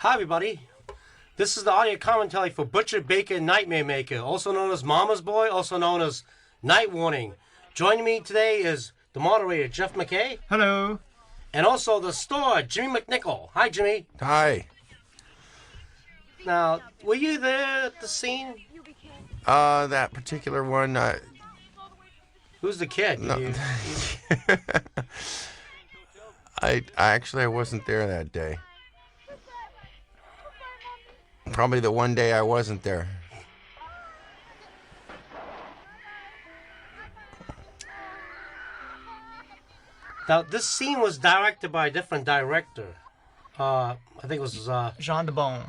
Hi, everybody. This is the audio commentary for Butcher, Baker, Nightmare Maker, also known as Mama's Boy, also known as Night Warning. Joining me today is the moderator, Jeff McKay. Hello. And also the store, Jimmy McNichol. Hi, Jimmy. Hi. Now, were you there at the scene? That particular one, Who's the kid? no. I wasn't there that day. Probably the one day I wasn't there. Now, this scene was directed by a different director. I think it was... Jean de Bon.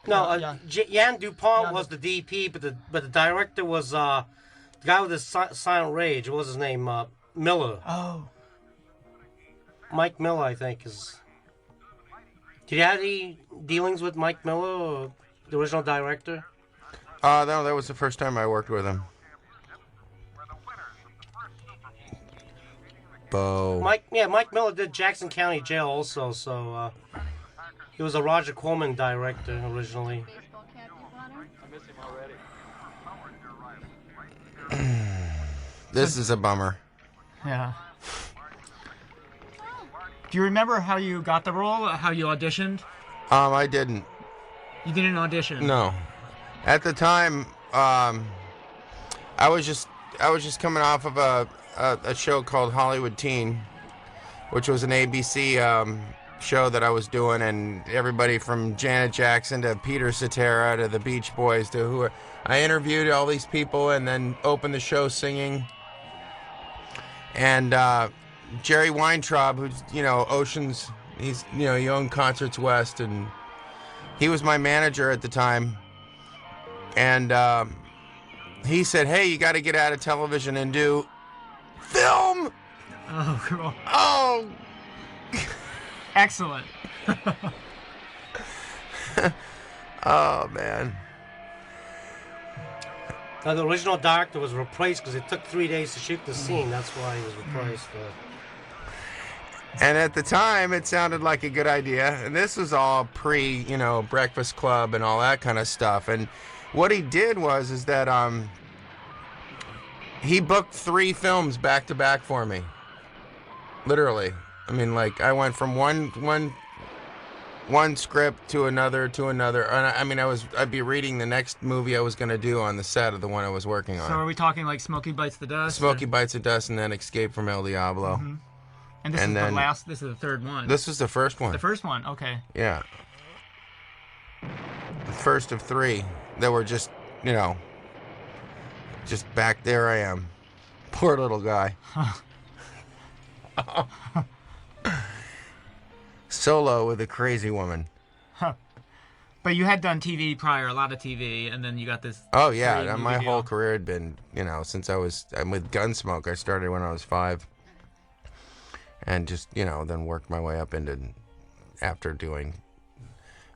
No, Jan Dupont was the DP, but the director was the guy with the silent rage. What was his name? Miller. Oh. Mike Miller, I think, is... Did you have any dealings with Mike Miller, or the original director? No, that was the first time I worked with him. Bo. Mike Miller did Jackson County Jail also, so he was a Roger Corman director originally. This is a bummer. Yeah. Do you remember how you got the role? How you auditioned? I didn't. You didn't audition? No. At the time, I was just coming off of a show called Hollywood Teen, which was an ABC show that I was doing, and everybody from Janet Jackson to Peter Cetera to the Beach Boys to who I interviewed all these people and then opened the show singing. And Jerry Weintraub, who's Oceans, he owned Concerts West, and he was my manager at the time. And he said, "Hey, you got to get out of television and do film." Oh, cool. Oh. Excellent. Oh, man. Now, the original director was replaced because it took 3 days to shoot the scene. That's why he was replaced. And at the time, it sounded like a good idea. And this was all pre, Breakfast Club and all that kind of stuff. And what he did was that he booked 3 films back to back for me. Literally. I mean, like, I went from one script to another. And I'd be reading the next movie I was going to do on the set of the one I was working on. So are we talking like Smokey Bites the Dust? Smokey Bites the Dust and then Escape from El Diablo. Mm-hmm. And this is this is the third one. This was the first one. The first one, okay. Yeah. The first of 3 that were just, just back there I am. Poor little guy. Solo with a crazy woman. Huh. But you had done TV prior, a lot of TV, and then you got this. Oh, yeah. My whole career had been, since I'm with Gunsmoke. I started when I was 5. And just, then worked my way up after doing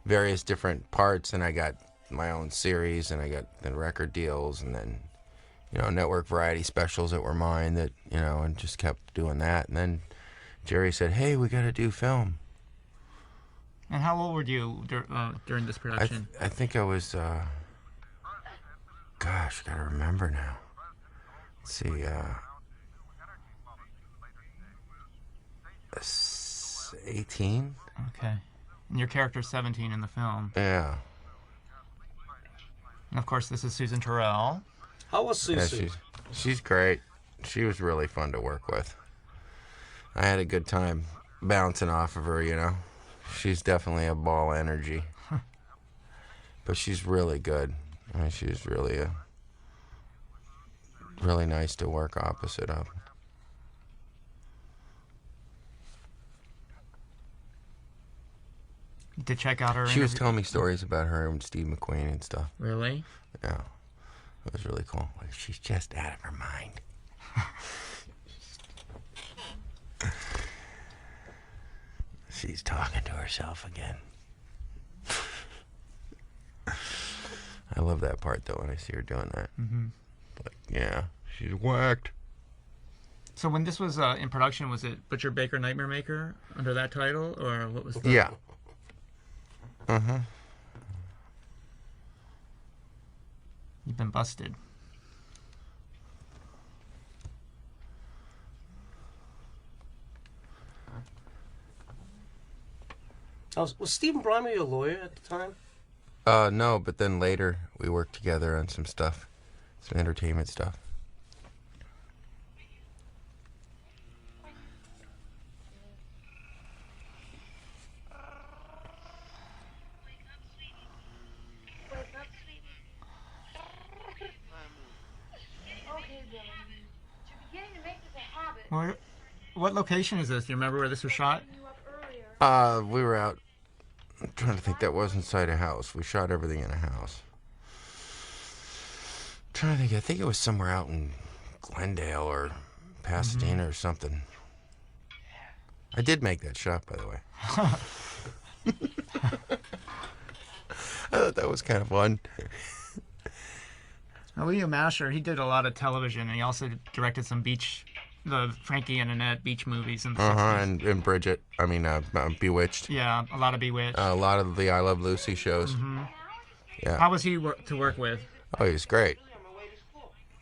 various different parts. And I got my own series, and I got the record deals, and then, network variety specials that were mine that, and just kept doing that. And then Jerry said, "Hey, we got to do film." And how old were you during this production? I think I was, gosh, gotta remember now. Let's see, 18? Okay. And your character's 17 in the film. Yeah. And of course, this is Susan Terrell. How was Susan? Yeah, she's great. She was really fun to work with. I had a good time bouncing off of her, She's definitely a ball of energy. But she's really good. I mean, she's really nice to work opposite of. To check out her She was telling me stories about her and Steve McQueen and stuff. Really? Yeah. It was really cool. Like, she's just out of her mind. She's talking to herself again. I love that part, though, when I see her doing that. Mm-hmm. Like, yeah, she's whacked. So when this was in production, was it Butcher, Baker, Nightmare Maker under that title, or what was the... Yeah. Uh-huh. You've been busted. Was Stephen Bromley a lawyer at the time? No, but then later we worked together on some stuff, some entertainment stuff. What location is this? Do you remember where this was shot? We were out. I'm trying to think. That was inside a house. We shot everything in a house. I'm trying to think. I think it was somewhere out in Glendale or Pasadena or something. I did make that shot, by the way. I thought that was kind of fun. William Masher, he did a lot of television, and he also directed some the Frankie and Annette beach movies in the 60s. And Bridget. I mean, Bewitched. Yeah, a lot of Bewitched. A lot of the I Love Lucy shows. Yeah. How was he to work with? Oh, he's great.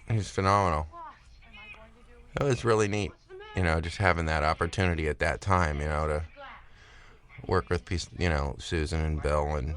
He's phenomenal. It was really neat, just having that opportunity at that time, to work with, Susan and Bill and